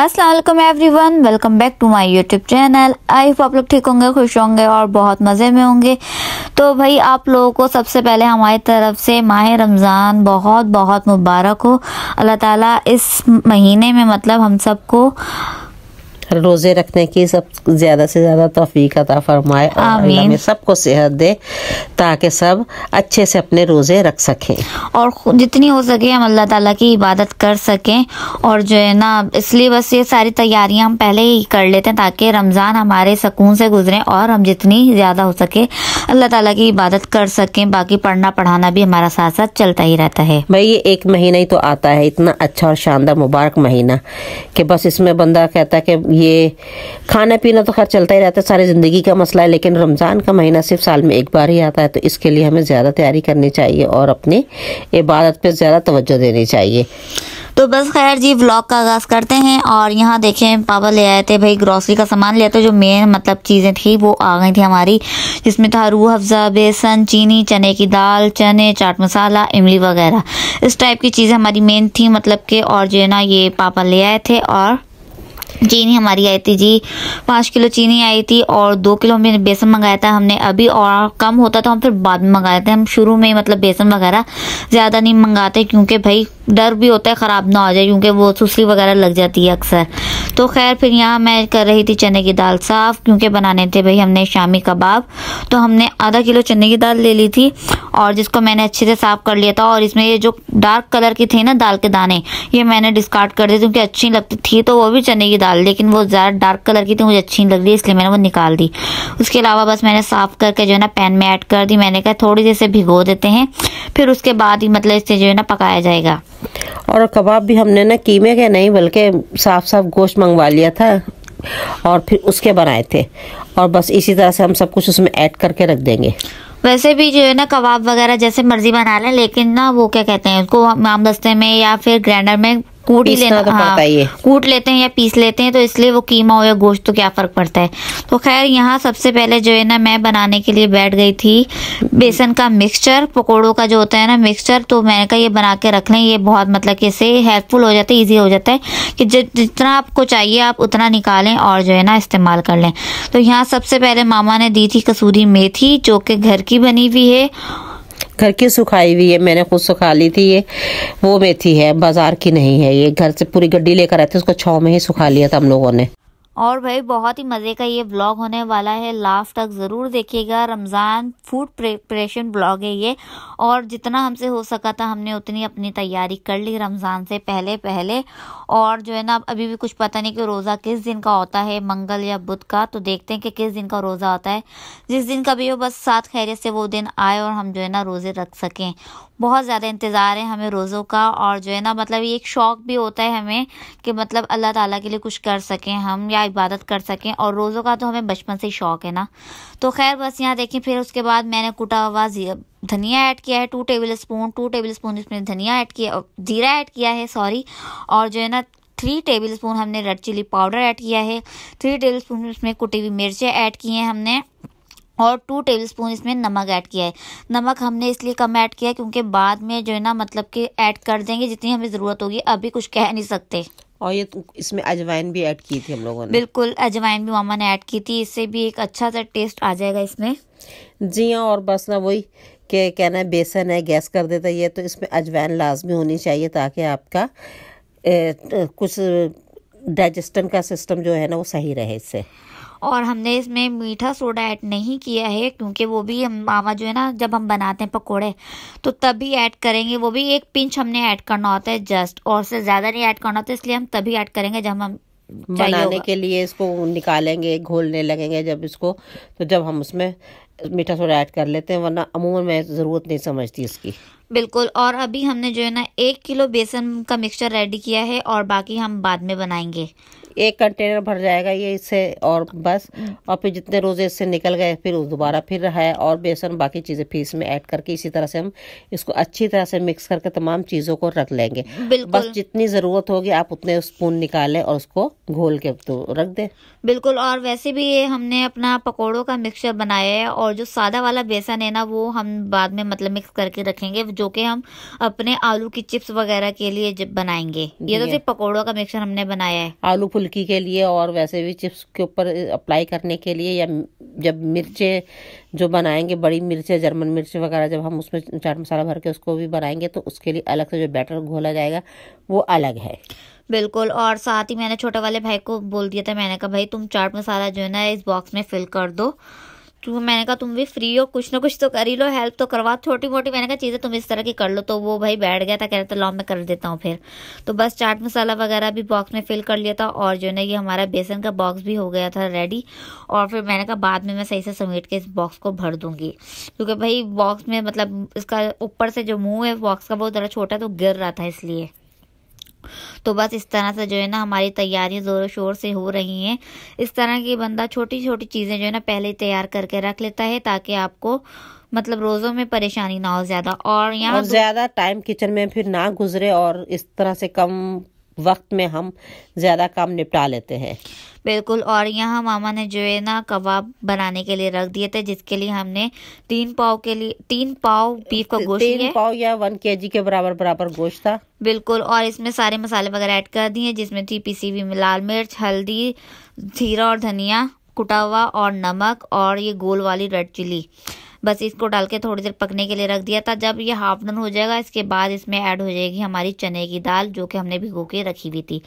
अस्सलाम वालेकुम everyone, welcome back to my YouTube channel. I hope आप लोग ठीक होंगे, खुश होंगे और बहुत मज़े में होंगे। तो भाई आप लोगों को सबसे पहले हमारी तरफ से माह रमज़ान बहुत बहुत मुबारक हो। अल्लाह ताला इस महीने में मतलब हम सबको रोज़े रखने की सब ज़्यादा से ज़्यादा तौफीक अता फरमाए और अल्लाह में सबको सेहत दे ताकि सब अच्छे से अपने रोज़े रख सकें और जितनी हो सके हम अल्लाह ताला की इबादत कर सकें। और जो है ना, इसलिए बस ये सारी तैयारियां हम पहले ही कर लेते हैं ताकि रमज़ान हमारे सुकून से गुजरे और हम जितनी ज़्यादा हो सके अल्लाह ताला की इबादत कर सकें। बाकी पढ़ना पढ़ाना भी हमारा साथ साथ चलता ही रहता है। भाई ये एक महीना ही तो आता है, इतना अच्छा और शानदार मुबारक महीना कि बस इसमें बंदा कहता है कि ये खाना पीना तो खैर चलता ही रहता है, सारी ज़िंदगी का मसला है, लेकिन रमज़ान का महीना सिर्फ साल में एक बार ही आता है, तो इसके लिए हमें ज़्यादा तैयारी करनी चाहिए और अपनी इबादत पे ज़्यादा तवज्जो देनी चाहिए। तो बस खैर जी, व्लॉग का आगाज़ करते हैं। और यहाँ देखें, पापा ले आए थे भाई ग्रॉसरी का सामान ले आए थे। जो मेन मतलब चीज़ें थी वो आ गई थी हमारी, जिसमें था रूह अफ़ज़ा, बेसन, चीनी, चने की दाल, चने, चाट मसाला, इमली वगैरह। इस टाइप की चीज़ें हमारी मेन थी मतलब के। और जो है ना, ये पापा ले आए थे। और चीनी हमारी आई थी जी, 5 किलो चीनी आई थी और 2 किलो में बेसन मंगाया था हमने अभी। और कम होता तो हम फिर बाद में मंगाए थे। हम शुरू में मतलब बेसन वगैरह ज़्यादा नहीं मंगाते, क्योंकि भाई डर भी होता है ख़राब ना हो जाए, क्योंकि वो सुसली वगैरह लग जाती है अक्सर। तो खैर फिर यहाँ मैं कर रही थी चने की दाल साफ़, क्योंकि बनाने थे भाई हमने शामी कबाब। तो हमने आधा किलो चने की दाल ले ली थी और जिसको मैंने अच्छे से साफ़ कर लिया था। और इसमें ये जो डार्क कलर की थी ना दाल के दाने, ये मैंने डिस्कार्ड कर दिए क्योंकि अच्छी लगती थी। तो वो भी चने की दाल, लेकिन वो ज़्यादा डार्क कलर की थी, मुझे अच्छी नहीं लग रही, इसलिए मैंने वो निकाल दी। उसके अलावा बस मैंने साफ़ करके जो है ना पैन में ऐड कर दी। मैंने कहा थोड़ी देर से भिगो देते हैं, फिर उसके बाद ही मतलब इससे जो है ना पकाया जाएगा। और कबाब भी हमने ना कीमे के नहीं बल्कि साफ साफ गोश्त मंगवा लिया था और फिर उसके बनाए थे। और बस इसी तरह से हम सब कुछ उसमें ऐड करके रख देंगे। वैसे भी जो है ना कबाब वगैरह जैसे मर्जी बना लें, लेकिन ना वो क्या कहते हैं उसको, आम दस्ते में या फिर ग्राइंडर में कूट ही लेना, तो पड़ता ही है। कूट लेते हैं या पीस लेते हैं, तो इसलिए वो कीमा हो या गोश्त तो क्या फ़र्क पड़ता है। तो खैर यहाँ सबसे पहले जो है ना मैं बनाने के लिए बैठ गई थी बेसन का मिक्सचर, पकोड़ों का जो होता है ना मिक्सचर। तो मैंने कहा ये बना के रख लें, ये बहुत मतलब कि इससे हेल्पफुल हो जाता है, ईजी हो जाता है कि जितना आपको चाहिए आप उतना निकालें और जो है ना इस्तेमाल कर लें। तो यहाँ सबसे पहले मामा ने दी थी कसूरी मेथी, जो कि घर की बनी हुई है, घर की सुखाई हुई है, मैंने खुद सुखा ली थी। ये वो मेथी है, बाजार की नहीं है, ये घर से पूरी गड्डी लेकर आए थे, उसको छाँव में ही सुखा लिया था हम लोगों ने। और भाई बहुत ही मज़े का ये व्लॉग होने वाला है, लास्ट तक ज़रूर देखिएगा। रमज़ान फूड प्रिपरेशन व्लॉग है ये, और जितना हमसे हो सका था हमने उतनी अपनी तैयारी कर ली रमज़ान से पहले। और जो है ना अभी भी कुछ पता नहीं कि रोज़ा किस दिन का होता है, मंगल या बुध का। तो देखते हैं कि किस दिन का रोज़ा होता है। जिस दिन का भी हो बस साथ खैरियत से वो दिन आए और हम जो है ना रोज़े रख सकें। बहुत ज़्यादा इंतज़ार है हमें रोज़ों का। और जो है ना मतलब ये एक शौक़ भी होता है हमें कि मतलब अल्लाह ताला के लिए कुछ कर सकें हम या इबादत कर सकें। और रोज़ों का तो हमें बचपन से ही शौक़ है ना। तो खैर बस यहाँ देखें, फिर उसके बाद मैंने कुटा हुआ धनिया ऐड किया है 2 टेबल स्पून इसमें धनिया ऐड किया, जीरा ऐड किया है सॉरी। और जो है ना 3 टेबल स्पून हमने रेड चिली पाउडर ऐड किया है, 3 टेबल स्पून इसमें कुटी हुई मिर्चें ऐड की हैं हमने, और 2 टेबलस्पून इसमें नमक ऐड किया है। नमक हमने इसलिए कम ऐड किया क्योंकि बाद में जो है ना मतलब कि ऐड कर देंगे जितनी हमें ज़रूरत होगी, अभी कुछ कह नहीं सकते। और ये इसमें अजवाइन भी ऐड की थी हम लोगों ने। बिल्कुल, अजवाइन भी मामा ने ऐड की थी, इससे भी एक अच्छा सा टेस्ट आ जाएगा इसमें। जी हाँ, और बस ना वही कि कहना है बेसन है गैस कर देता है ये, तो इसमें अजवाइन लाजमी होनी चाहिए ताकि आपका कुछ डाइजेस्टन का सिस्टम जो है ना वो सही रहे इससे। और हमने इसमें मीठा सोडा ऐड नहीं किया है, क्योंकि वो भी हम मामा जो है ना जब हम बनाते हैं पकोड़े तो तभी ऐड करेंगे। वो भी एक पिंच हमने ऐड करना होता है जस्ट, और उससे ज़्यादा नहीं ऐड करना होता है, इसलिए हम तभी ऐड करेंगे जब हम बनाने के लिए इसको निकालेंगे, घोलने लगेंगे जब इसको, तो जब हम उसमें मीठा सोडा ऐड कर लेते हैं, वरना अमूमन मैं ज़रूरत नहीं समझती इसकी। बिल्कुल। और अभी हमने जो है ना 1 किलो बेसन का मिक्सचर रेडी किया है और बाकी हम बाद में बनाएंगे। एक कंटेनर भर जाएगा ये इससे, और बस। और फिर जितने रोजे इससे निकल गए फिर दोबारा फिर है, और बेसन बाकी चीजें फिर इसमें ऐड करके इसी तरह से हम इसको अच्छी तरह से मिक्स करके तमाम चीजों को रख लेंगे। बस जितनी जरूरत होगी आप उतने स्पून निकालें और उसको घोल के तो रख दें। बिल्कुल। और वैसे भी ये हमने अपना पकोड़ों का मिक्सचर बनाया है, और जो सादा वाला बेसन है ना वो हम बाद में मतलब मिक्स करके रखेंगे, जो कि हम अपने आलू की चिप्स वगैरह के लिए जब बनाएंगे। ये तो सिर्फ पकोड़ों का मिक्सचर हमने बनाया है, आलू फुल्की के लिए और वैसे भी चिप्स के ऊपर अप्लाई करने के लिए, या जब मिर्चें जो बनाएंगे, बड़ी मिर्चें, जर्मन मिर्च वगैरह, जब हम उसमें चाट मसाला भर के उसको भी बनाएंगे तो उसके लिए अलग से जो बैटर घोला जाएगा वो अलग है। बिल्कुल। और साथ ही मैंने छोटे वाले भाई को बोल दिया था, मैंने कहा भाई तुम चाट मसाला जो है ना इस बॉक्स में फिल कर दो। तो मैंने कहा तुम भी फ्री हो, कुछ ना कुछ तो कर ही लो, हेल्प तो करवा, छोटी मोटी मैंने कहा चीज़ें तुम इस तरह की कर लो। तो वो भाई बैठ गया था, कह रहा था लो मैं कर देता हूँ फिर। तो बस चाट मसाला वगैरह भी बॉक्स में फिल कर लिया था, और जो है ना ये हमारा बेसन का बॉक्स भी हो गया था रेडी। और फिर मैंने कहा बाद में मैं सही से समेट के इस बॉक्स को भर दूंगी, क्योंकि भाई बॉक्स में मतलब इसका ऊपर से जो मुंह है बॉक्स का बहुत ज़्यादा छोटा तो गिर रहा था इसलिए। तो बस इस तरह से जो है ना हमारी तैयारियां जोरों शोर से हो रही हैं। इस तरह की बंदा छोटी छोटी चीज़ें जो है ना पहले ही तैयार करके रख लेता है, ताकि आपको मतलब रोज़ों में परेशानी ना हो ज़्यादा, और यहाँ ज़्यादा टाइम किचन में फिर ना गुजरे, और इस तरह से कम वक्त में हम ज़्यादा काम निपटा लेते हैं। बिल्कुल। और यहाँ मामा ने जो है ना कबाब बनाने के लिए रख दिए थे, जिसके लिए हमने 3 पाव बीफ का गोश्त लिया, 3 पाव या 1 kg के बराबर गोश्त था। बिल्कुल। और इसमें सारे मसाले वगैरह ऐड कर दिए, जिसमें थी पिसी हुई लाल मिर्च, हल्दी, जीरा और धनिया कुटा हुआ, और नमक, और ये गोल वाली रेड चिली। बस इसको डाल के थोड़ी देर पकने के लिए रख दिया था। जब ये हाफ डन हो जाएगा इसके बाद इसमें ऐड हो जाएगी हमारी चने की दाल, जो कि हमने भिगो के रखी हुई थी।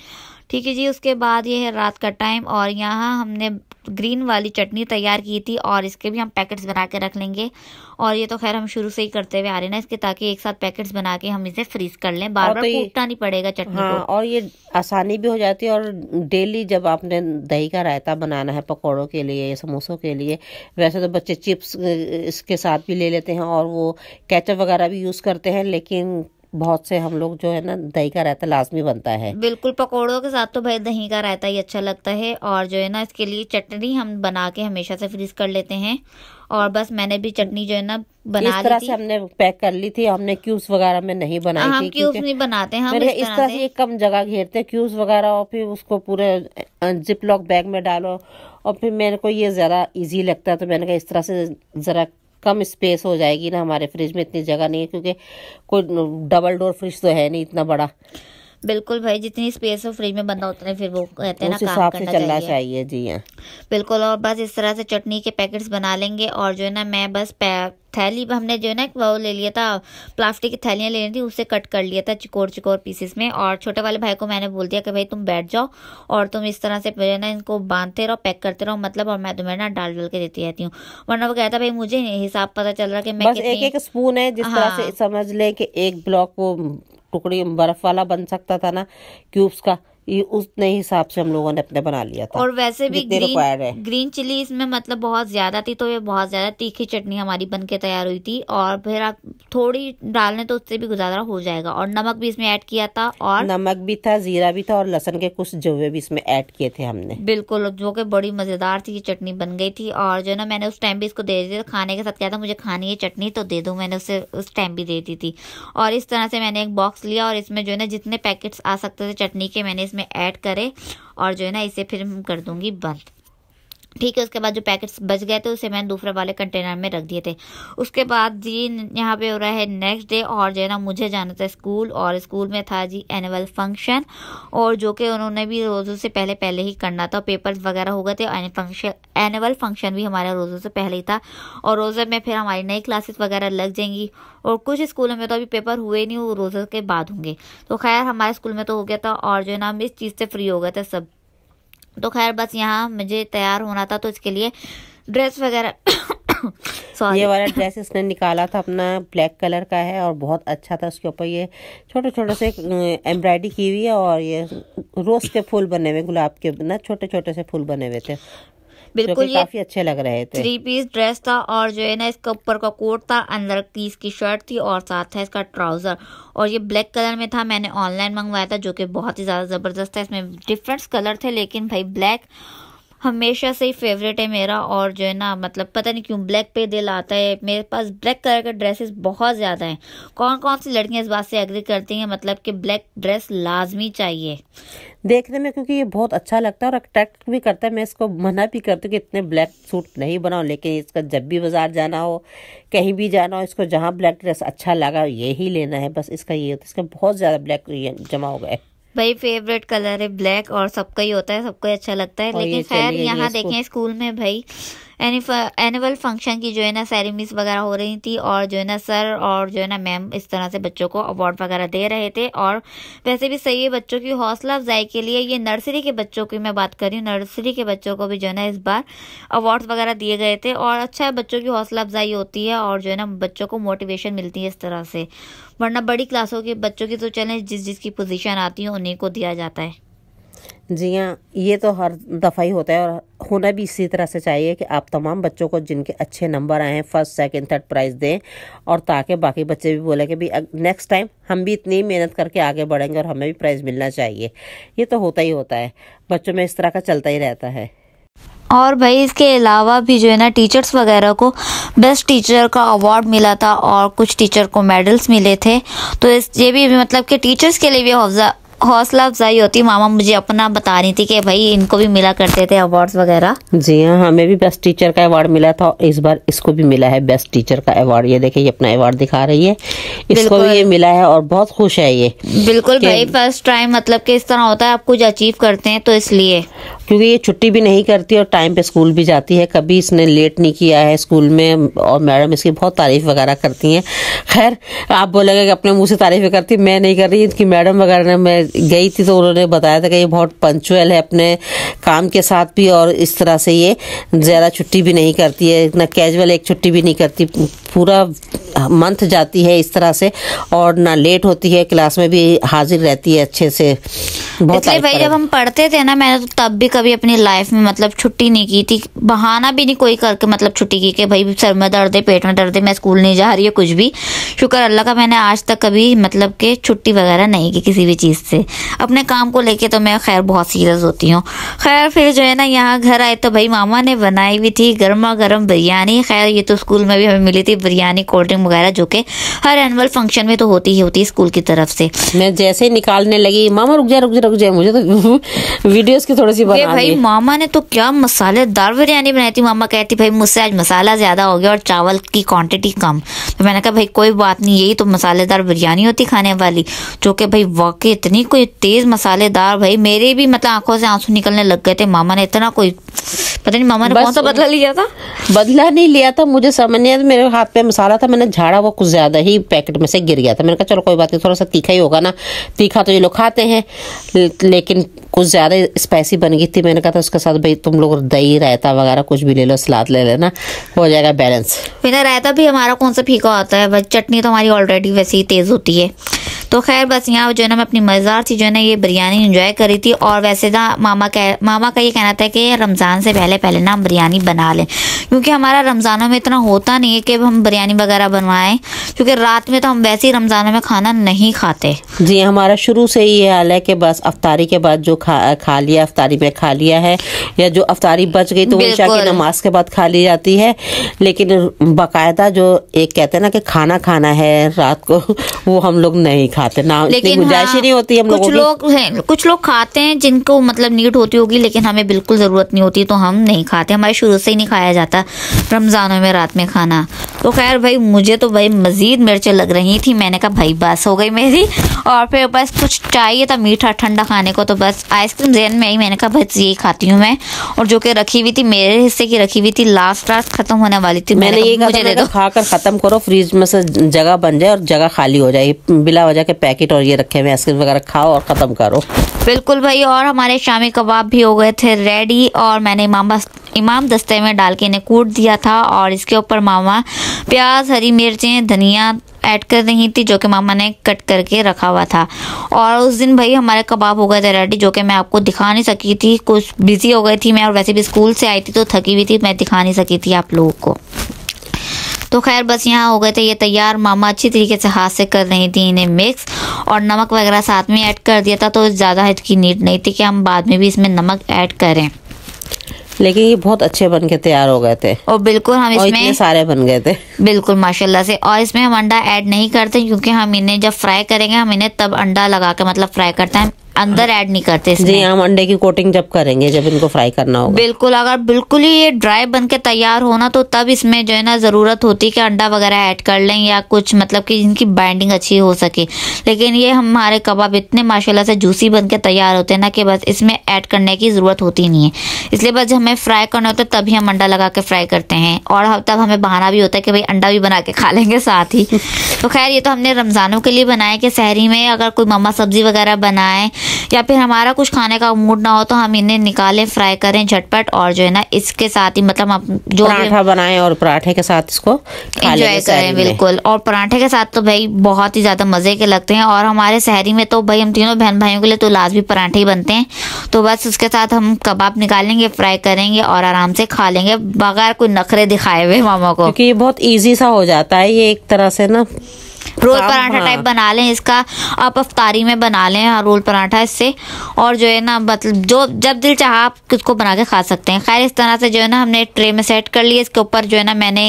ठीक है जी। उसके बाद ये है रात का टाइम, और यहाँ हमने ग्रीन वाली चटनी तैयार की थी, और इसके भी हम पैकेट्स बना के रख लेंगे। और ये तो खैर हम शुरू से ही करते हुए आ रहे हैं ना इसके, ताकि एक साथ पैकेट्स बना के हम इसे फ्रीज कर लें, बार बार कूटना नहीं पड़ेगा चटनी को। और ये आसानी भी हो जाती है। और डेली जब आपने दही का रायता बनाना है पकौड़ों के लिए, समोसों के लिए, वैसे तो बच्चे चिप्स इसके साथ भी ले लेते हैं और वो केचप वगैरह भी यूज करते हैं, लेकिन बहुत से हम लोग जो है ना दही का रायता लाजमी बनता है। बिल्कुल। पकौड़ों के साथ तो भाई दही का रायता ही अच्छा लगता है। और जो है ना इसके लिए चटनी हम बना के हमेशा से फ्रीज कर लेते हैं, और बस मैंने भी चटनी जो है ना बना इस तरह से हमने पैक कर ली थी। हमने क्यूब्स वगैरह में नहीं बनाई थी। हम क्यूब्स नहीं बनाते, हम इस तरह से कम जगह घेरते क्यूब्स वगैरह, और फिर उसको पूरे जिप लॉक बैग में डालो। और फिर मेरे को ये ज़रा इजी लगता है, तो मैंने कहा इस तरह से ज़रा कम स्पेस हो जाएगी ना, हमारे फ्रिज में इतनी जगह नहीं है, क्योंकि कोई डबल डोर फ्रिज तो है नहीं इतना बड़ा। बिल्कुल भाई, जितनी स्पेस हो फ्रिज में बंदा उतने फिर वो कहते हैं ना काम करना चलना चाहिए। जी हाँ, बिल्कुल। और बस इस तरह से चटनी के पैकेट्स बना लेंगे। और जो है ना मैं बस थैली हमने जो है ना वो ले लिया था, प्लास्टिक की थैलियाँ लेनी थी, उससे कट कर लिया था चिकोर चिकोर पीसेस में। और छोटे वाले भाई को मैंने बोल दिया कि भाई तुम बैठ जाओ और तुम इस तरह से ना इनको बांधते रहो, पैक करते रहो, मतलब, और मैं तुम्हें ना डाल के देती रहती हूँ। वरना वो कहता भाई मुझे हिसाब पता चल रहा कि मैं बस एक स्पून है, जिस तरह से समझ ले कि एक ब्लॉक वो टुकड़ी बर्फ वाला बन सकता था ना क्यूब्स का, ये उतने हिसाब से हम लोगों ने अपने बना लिया था। और वैसे भी ग्रीन चिली इसमें मतलब बहुत ज्यादा थी, तो ये बहुत ज्यादा तीखी चटनी हमारी बन के तैयार हुई थी। और फिर आप थोड़ी डालने तो उससे भी गुजारा हो जाएगा। और नमक भी इसमें ऐड किया था, और नमक भी था, जीरा भी था, और लहसुन के कुछ जवे भी इसमें ऐड किए थे हमने। बिल्कुल, जो कि बड़ी मजेदार थी, चटनी बन गई थी। और जो ना मैंने उस टाइम भी इसको दे दी थी, खाने के साथ क्या था मुझे खानी है चटनी तो दे दो, मैंने उसे उस टाइम भी दे दी थी। और इस तरह से मैंने एक बॉक्स लिया, और इसमें जो है ना जितने पैकेट्स आ सकते थे चटनी के मैंने इसमें ऐड करे, और जो है ना इसे फिर हम कर दूंगी बंद। ठीक है। उसके बाद जो पैकेट्स बच गए थे उसे मैंने दूसरे वाले कंटेनर में रख दिए थे। उसके बाद जी यहाँ पे हो रहा है नेक्स्ट डे, और जो है ना मुझे जाना था स्कूल, और स्कूल में था जी एनुअल फंक्शन, और जो कि उन्होंने भी रोज़ों से पहले ही करना था, पेपर्स वगैरह हो गए थे। एनुअल फंक्शन भी हमारे रोज़ों से पहले ही था, और रोज़े में फिर हमारी नई क्लासेस वगैरह लग जाएंगी। और कुछ स्कूलों में तो अभी पेपर हुए नहीं, वो रोज़े के बाद होंगे। तो खैर हमारे स्कूल में तो हो गया था, और जो है ना हम इस चीज़ से फ्री हो गए थे सब। तो खैर बस यहाँ मुझे तैयार होना था, तो इसके लिए ड्रेस वगैरह ये वाला ड्रेस इसने निकाला था अपना, ब्लैक कलर का है और बहुत अच्छा था। उसके ऊपर ये छोटे छोटे से एम्ब्रॉयडरी की हुई है, और ये रोज के फूल बने हुए, गुलाब के ना छोटे छोटे से फूल बने हुए थे। बिल्कुल, ये काफी अच्छे लग रहे थे। 3 पीस ड्रेस था और जो है ना इसका ऊपर का कोट था, अंदर की इसकी शर्ट थी और साथ है इसका ट्राउजर। और ये ब्लैक कलर में था, मैंने ऑनलाइन मंगवाया था जो कि बहुत ही ज़्यादा ज़बरदस्त है। इसमें डिफरेंट कलर थे लेकिन भाई ब्लैक हमेशा से ही फेवरेट है मेरा। और जो है ना मतलब पता नहीं क्यों ब्लैक पे दिल आता है। मेरे पास ब्लैक कलर के ड्रेसेस बहुत ज़्यादा हैं। कौन कौन सी लड़कियां इस बात से एग्री करती हैं मतलब कि ब्लैक ड्रेस लाजमी चाहिए देखने में, क्योंकि ये बहुत अच्छा लगता है और अट्रैक्ट भी करता है। मैं इसको मना भी करती हूँ कि इतने ब्लैक सूट नहीं बनाओ, लेकिन इसका जब भी बाजार जाना हो, कहीं भी जाना हो, इसको जहाँ ब्लैक ड्रेस अच्छा लगा यही लेना है बस। इसका ये होता है, इसका बहुत ज़्यादा ब्लैक जमा हो गए। भाई फेवरेट कलर है ब्लैक और सबका ही होता है, सबको अच्छा लगता है। लेकिन खैर यहाँ देखें स्कूल में भाई एनुअल फंक्शन की जो है ना सेरेमनीज वगैरह हो रही थी और जो है ना सर और जो है ना मैम इस तरह से बच्चों को अवार्ड वगैरह दे रहे थे। और वैसे भी सही है बच्चों की हौसला अफजाई के लिए। ये नर्सरी के बच्चों की मैं बात कर रही हूँ, नर्सरी के बच्चों को भी जो है ना इस बार अवार्ड्स वगैरह दिए गए थे और अच्छा है, बच्चों की हौसला अफजाई होती है और जो है ना बच्चों को मोटिवेशन मिलती है इस तरह से। वरना बड़ी क्लासों के बच्चों की तो चलें जिसकी पोजीशन आती है उन्हीं को दिया जाता है। जी हाँ, ये तो हर दफ़ा ही होता है और होना भी इसी तरह से चाहिए कि आप तमाम बच्चों को जिनके अच्छे नंबर आए हैं फर्स्ट सेकंड थर्ड प्राइज़ दें, और ताकि बाकी बच्चे भी बोले कि भाई नेक्स्ट टाइम हम भी इतनी मेहनत करके आगे बढ़ेंगे और हमें भी प्राइज़ मिलना चाहिए। ये तो होता ही होता है, बच्चों में इस तरह का चलता ही रहता है। और भाई इसके अलावा भी जो है ना टीचर्स वगैरह को बेस्ट टीचर का अवार्ड मिला था और कुछ टीचर को मेडल्स मिले थे। तो ये भी मतलब कि टीचर्स के लिए भी हौसला अफजाई होती है। मामा मुझे अपना बता रही थी कि भाई इनको भी मिला करते थे अवार्ड्स वगैरह। जी हाँ, हमें भी बेस्ट टीचर का अवार्ड मिला था और इस बार इसको भी मिला है बेस्ट टीचर का अवार्ड। ये देखिए, ये अपना अवार्ड दिखा रही है, इसको भी ये मिला है और बहुत खुश है ये। बिल्कुल भाई, फर्स्ट टाइम मतलब कि इस तरह होता है, आप कुछ अचीव करते हैं तो इसलिए। क्योंकि ये छुट्टी भी नहीं करती और टाइम पे स्कूल भी जाती है, कभी इसने लेट नहीं किया है स्कूल में और मैडम इसकी बहुत तारीफ वगैरह करती हैं। खैर आप बोलेंगे कि अपने मुंह से तारीफ करती, मैं नहीं कर रही, इनकी मैडम वगैरह ने, मैं गई थी तो उन्होंने बताया था कि ये बहुत पंक्चुअल है अपने काम के साथ भी और इस तरह से ये ज़्यादा छुट्टी भी नहीं करती है, ना कैजुअल एक छुट्टी भी नहीं करती, पूरा मंथ जाती है इस तरह से और ना लेट होती है, क्लास में भी हाजिर रहती है अच्छे से। इसलिए भाई जब हम पढ़ते थे ना, मैंने तो तब भी कभी अपनी लाइफ में मतलब छुट्टी नहीं की थी, बहाना भी नहीं कोई करके मतलब छुट्टी की कि भाई सर में दर्द है, पेट में दर्द है, मैं स्कूल नहीं जा रही है, कुछ भी। शुक्र अल्लाह का, मैंने आज तक कभी मतलब कि छुट्टी वगैरह नहीं की किसी भी चीज़ से। अपने काम को लेके तो मैं खैर बहुत सीरियस होती हूँ। खैर फिर जो है ना यहाँ घर आए तो भाई मामा ने बनाई हुई थी गर्मा गर्म बिरयानी। खैर ये तो स्कूल में भी हमें मिली थी बिरयानी, कोल्ड ड्रिंक वगैरह, जो कि हर एनुअल फंक्शन में तो होती ही होती है स्कूल की तरफ से। मैं जैसे ही निकालने लगी, मामा रुक जा, मुझे तो वीडियोस की थोड़ी सी बना भाई मामा ने तो क्या मसालेदार बिरयानी बनाई थी। मामा कहती भाई मुझसे आज मसाला ज्यादा हो गया और चावल की क्वांटिटी कम। तो मैंने कहा भाई कोई बात नहीं, यही तो मसालेदार बिरयानी होती खाने वाली, जो कि भाई वाकई इतनी कोई तेज मसालेदार, भाई मेरे भी मतलब आंखों से आंसू निकलने लग गए थे। मामा ने इतना कोई पता नहीं मामा ने कौन सा बदला लिया था। बदला नहीं लिया था, मुझे समझ नहीं आया, मेरे हाथ पे मसाला था, मैंने झाड़ा, वो कुछ ज्यादा ही पैकेट में से गिर गया था। मैंने कहा चलो कोई बात नहीं, थोड़ा सा तीखा ही होगा ना, तीखा तो ये लोग खाते हैं, लेकिन कुछ ज्यादा स्पाइसी बन गई थी। मैंने कहा था उसके साथ भाई तुम लोग दही रायता वगैरह कुछ भी ले लो, सलाद ले लेना, हो जाएगा बैलेंस। बिना रायता भी हमारा कौन सा फीका होता है, चटनी तो हमारी ऑलरेडी वैसे ही तेज होती है। तो खैर बस यहाँ जो है ना मैं अपनी मज़ेदार थी जो है ना ये बिरयानी एंजॉय करी थी। और वैसे ना मामा का ये कहना था कि रमज़ान से पहले ना हम बिरयानी बना लें, क्योंकि हमारा रमज़ानों में इतना होता नहीं है कि हम बिरयानी वगैरह बनवाएं, क्योंकि रात में तो हम वैसे ही रमज़ानों में खाना नहीं खाते। जी हमारा शुरू से ही ये हाल है कि बस अफ्तारी के बाद जो खा लिया, अफ्तारी में खा लिया है, या जो अफ्तारी बच गई तो ईशा की नमाज के बाद खा ली जाती है। लेकिन बाकायदा जो एक कहते हैं ना कि खाना खाना है रात को, वो हम लोग नहीं खाते ना, लेकिन गुंजाइश नहीं होती हम लोगों की। कुछ लोग खाते हैं जिनको मतलब नीड होती होगी, लेकिन हमें बिल्कुल ज़रूरत नहीं होती तो हम नहीं खाते। हमारे शुरू से ही नहीं खाया जाता रमज़ानों में रात में खाना। तो खैर भाई मुझे तो भाई मज़ीद मिर्चें लग रही थी, मैंने कहा भाई बस हो गई मेरी। और फिर बस कुछ चाहिए था मीठा ठंडा खाने को, तो बस आइसक्रीम जहन में आई, मैंने कहा बस यही खाती हूँ मैं। और जो कि रखी हुई थी, मेरे हिस्से की रखी हुई थी, लास्ट खत्म होने वाली थी। मैंने ये कहा खाकर ख़त्म करो, फ्रीज में से जगह बन जाए और जगह खाली हो जाए, बिला वजह के पैकेट और ये रखे हुए आइसक्रीम वगैरह खाओ और ख़त्म करो। बिल्कुल भाई। और हमारे शामी कबाब भी हो गए थे रेडी, और मैंने इमाम दस्ते में डाल के इन्हें कूट दिया था और इसके ऊपर मामा प्याज, हरी मिर्चें, धनिया ऐड कर रही थी जो कि मामा ने कट करके रखा हुआ था। और उस दिन भाई हमारे कबाब हो गए थे रेडी, जो कि मैं आपको दिखा नहीं सकी थी, कुछ बिजी हो गई थी मैं, और वैसे भी स्कूल से आई थी तो थकी हुई थी, मैं दिखा नहीं सकी थी आप लोगों को। तो खैर बस यहाँ हो गए थे ये तैयार। मामा अच्छी तरीके से हाथ से कर रही थी इन्हें मिक्स, और नमक वगैरह साथ में ऐड कर दिया था, तो ज़्यादा इसकी नीड नहीं थी कि हम बाद में भी इसमें नमक ऐड करें। लेकिन ये बहुत अच्छे बन के तैयार हो गए थे और बिल्कुल हम इसमें इतने सारे बन गए थे बिल्कुल माशाल्लाह से। और इसमें हम अंडा ऐड नहीं करते क्योंकि हम इन्हें जब फ्राई करेंगे हम इन्हें तब अंडा लगा के मतलब फ्राई करते हैं, अंदर ऐड नहीं करते इसमें। जी, हम अंडे की कोटिंग जब करेंगे, जब इनको फ्राई करना होगा। बिल्कुल, अगर बिल्कुल ही ये ड्राई बन के तैयार होना तो तब इसमें जो है ना ज़रूरत होती है कि अंडा वगैरह ऐड कर लें या कुछ, मतलब कि इनकी बाइंडिंग अच्छी हो सके। लेकिन ये हमारे कबाब इतने माशाल्लाह से जूसी बन के तैयार होते हैं ना कि बस इसमें ऐड करने की ज़रूरत होती नहीं है। इसलिए बस जब हमें फ्राई करना होता है तभी हम अंडा लगा के फ्राई करते हैं, और तब हमें बहाना भी होता है कि भाई अंडा भी बना के खा लेंगे साथ ही। तो खैर ये तो हमने रमज़ानों के लिए बनाया कि सहरी में अगर कोई मम्मा सब्जी वगैरह बनाए या फिर हमारा कुछ खाने का मूड ना हो तो हम इन्हें निकालें, फ्राई करें झटपट, और जो है ना इसके साथ ही मतलब हम जो पराठा बनाएं और पराठे के साथ इसको एंजॉय करें। बिल्कुल, और पराठे के साथ तो भाई बहुत ही ज़्यादा मज़े के लगते हैं, और हमारे सहरी में तो भाई हम तीनों बहन भाइयों के लिए तो लाजमी पराठे ही बनते हैं। तो बस उसके साथ हम कबाब निकालेंगे, फ्राई करेंगे और आराम से खा लेंगे बगैर कोई नखरे दिखाए हुए मामा को, क्योंकि ये बहुत ईजी सा हो जाता है। ये एक तरह से ना रोल पराठा टाइप बना लें इसका, आप अफ्तारी में बना लें रोल पराठा इससे, और जो है ना मतलब जो जब दिल चाहा आप इसको बना के खा सकते हैं। खैर इस तरह से जो है ना हमने ट्रे में सेट कर लिया। इसके ऊपर जो है ना मैंने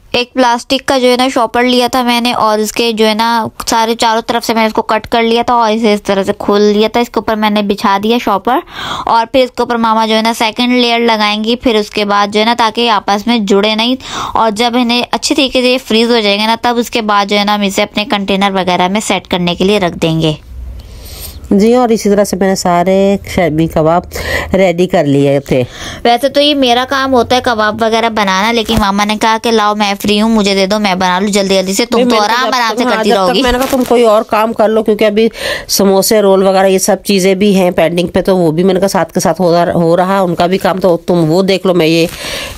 एक प्लास्टिक का जो है ना शॉपर लिया था मैंने, और इसके जो है ना सारे चारों तरफ से मैंने इसको कट कर लिया था और इसे इस तरह से खोल लिया था। इसके ऊपर मैंने बिछा दिया शॉपर, और फिर इसके ऊपर मामा जो है ना सेकंड लेयर लगाएंगी। फिर उसके बाद जो है ना ताकि आपस में जुड़े नहीं, और जब इन्हें अच्छी तरीके से फ्रीज हो जाएंगे ना तब उसके बाद जो है ना हम इसे अपने कंटेनर वगैरह में सेट करने के लिए रख देंगे। जी, और इसी तरह से मैंने सारे शर्मी कबाब रेडी कर लिए थे। वैसे तो ये मेरा काम होता है कबाब वगैरह बनाना, लेकिन मामा ने कहा कि लाओ मैं फ्री हूँ, मुझे दे दो, मैं बना लूँ जल्दी जल्दी से, तुम तो आराम से करती रहोगी। मैंने कहा तुम कोई और काम कर लो, क्योंकि अभी समोसे रोल वगैरह ये सब चीजें भी हैं पेंडिंग पे, तो वो भी मैंने कहा साथ के साथ हो रहा है उनका भी काम, तो तुम वो देख लो, मैं ये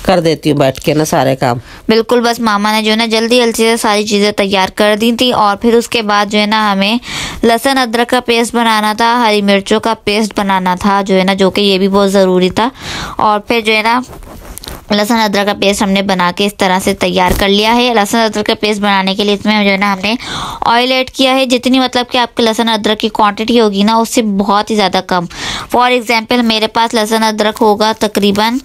कर देती हूँ बैठ के ना सारे काम। बिल्कुल, बस मामा ने जो है ना जल्दी जल्दी से सारी चीज़ें तैयार कर दी थी। और फिर उसके बाद जो है ना हमें लहसुन अदरक का पेस्ट बनाना था, हरी मिर्चों का पेस्ट बनाना था जो है ना, जो कि ये भी बहुत ज़रूरी था। और फिर जो है ना लहसुन अदरक का पेस्ट हमने बना के इस तरह से तैयार कर लिया है। लहसुन अदरक का पेस्ट बनाने के लिए इसमें जो है ना हमने ऑयल ऐड किया है, जितनी मतलब कि आपके लहसुन अदरक की क्वांटिटी होगी ना उससे बहुत ही ज़्यादा कम। फॉर एग्जांपल मेरे पास लहसुन अदरक होगा तकरीबन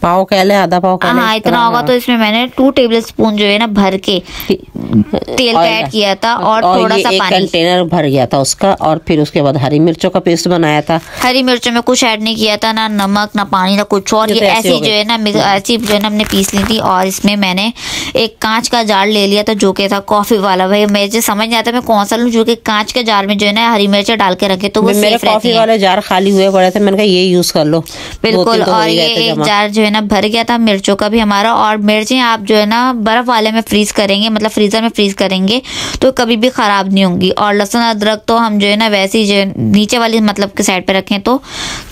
पाव कह ले, आधा पाव कह ले, हाँ इतना होगा, तो इसमें मैंने 2 टेबल स्पून जो है ना भर के तेल ऐड किया था, और थोड़ा सा पानी, कंटेनर भर गया था उसका। और फिर उसके बाद हरी मिर्चों का पेस्ट बनाया था। हरी मिर्चों में कुछ ऐड नहीं किया था, ना नमक ना पानी ना कुछ, और ये ऐसी जो है ना ऐसी जो है ना हमने पीस ली थी। और इसमें मैंने एक कांच का जार ले लिया था जो कि था कॉफी वाला। भाई मुझे समझ नहीं आता मैं कौन सा लूं, जो कि कांच के जार में जो है ना हरी मिर्च डाल के रखे तो वो मेरे कॉफी वाले जार खाली हुए पड़े थे, मैंने कहा ये यूज कर लो। बिल्कुल, और ये एक जार जो है ना भर गया था मिर्चों का भी हमारा। और मिर्चें आप जो है ना बर्फ वाले में फ्रीज करेंगे, मतलब फ्रीजर में फ्रीज करेंगे तो कभी भी खराब नहीं होंगी। और लहसुन अदरक तो हम जो है ना वैसे ही जो नीचे वाली मतलब के साइड पे रखें तो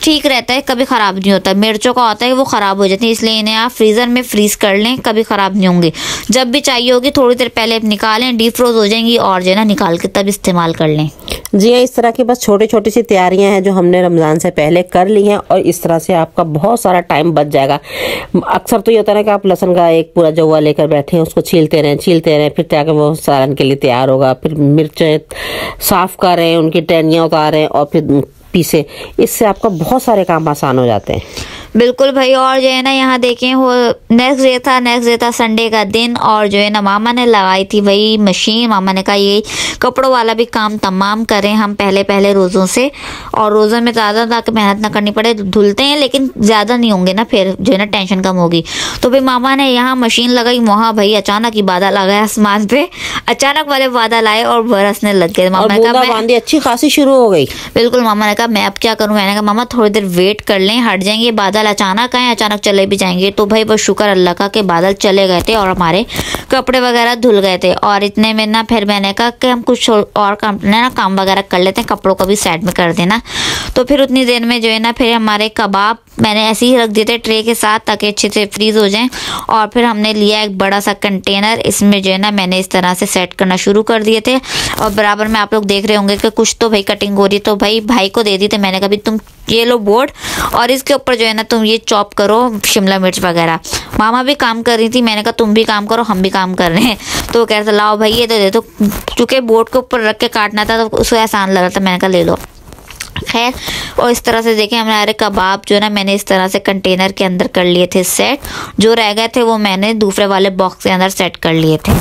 ठीक रहता है, कभी खराब नहीं होता। मिर्चों का होता है वो खराब हो जाती है, इसलिए इन्हें आप फ्रीजर में फ्रीज कर लें, कभी खराब नहीं होंगे। जब भी चाहिए होगी थोड़ी देर पहले निकालें, डीप फ्रोज हो जाएंगी, और जो है ना निकाल के तब इस्तेमाल कर लें। जी, इस तरह की बस छोटी छोटी सी तैयारियां हैं जो हमने रमजान से पहले कर ली हैं, और इस तरह से आपका बहुत सारा टाइम बच जाएगा। अक्सर तो ये होता है कि आप लहसुन का एक पूरा जवा लेकर बैठे हैं, उसको छीलते रहें, फिर जाकर वो सालन के लिए तैयार होगा, फिर मिर्चें साफ कर रहे हैं, उनकी टहनियाँ उतार रहे हैं और फिर पीसे। इससे आपका बहुत सारे काम आसान हो जाते हैं। बिल्कुल भाई, और जो है ना यहाँ देखें वो नेक्स्ट डे था संडे का दिन, और जो है ना मामा ने लगाई थी वही मशीन। मामा ने कहा ये कपड़ों वाला भी काम तमाम करें हम पहले रोज़ों से, और रोज़ों में ज़्यादा ताकि मेहनत ना करनी पड़े, धुलते हैं लेकिन ज़्यादा नहीं होंगे ना, फिर जो है ना टेंशन कम होगी। तो भाई मामा ने यहाँ मशीन लगाई, वहाँ भाई अचानक ही बादल आ गया आसमान पे, अचानक वाले बादल आए और बरसने लग गए। मामा ने कहा अच्छी खासी शुरू हो गई। बिल्कुल, मामा ने कहा मैं अब क्या करूँ। मैंने कहा मामा थोड़ी देर वेट कर लें, हट जाएंगे बादल, अचानक आए अचानक चले भी जाएंगे। तो भाई बस शुक्र अल्लाह का कि बादल चले गए थे और हमारे कपड़े वगैरह धुल गए थे। और इतने में ना फिर मैंने कहा कि हम कुछ और काम वगैरह कर लेते हैं, कपड़ों को भी साइड में कर देना। तो फिर उतनी देर में जो है ना फिर हमारे कबाब मैंने ऐसे ही रख दिए थे ट्रे के साथ ताकि अच्छे से फ्रीज हो जाएं। और फिर हमने लिया एक बड़ा सा कंटेनर, इसमें जो है ना मैंने इस तरह से सेट करना शुरू कर दिए थे। और बराबर में आप लोग देख रहे होंगे कि कुछ तो भाई कटिंग हो रही, तो भाई को दे दी थी मैंने, कभी तुम ये लो बोर्ड और इसके ऊपर जो है ना तुम ये चॉप करो शिमला मिर्च वगैरह। मामा भी काम कर रही थी, मैंने कहा तुम भी काम करो, हम भी काम कर रहे हैं। तो कह रहा था लाओ भाई ये दे दो, चूँकि बोर्ड के ऊपर रख के काटना था तो उसको आसान लग रहा था, मैंने कहा ले लो। खैर, और इस तरह से देखें हमारे कबाब जो है ना मैंने इस तरह से कंटेनर के अंदर कर लिए थे सेट। जो रह गए थे वो मैंने दूसरे वाले बॉक्स के अंदर सेट कर लिए थे।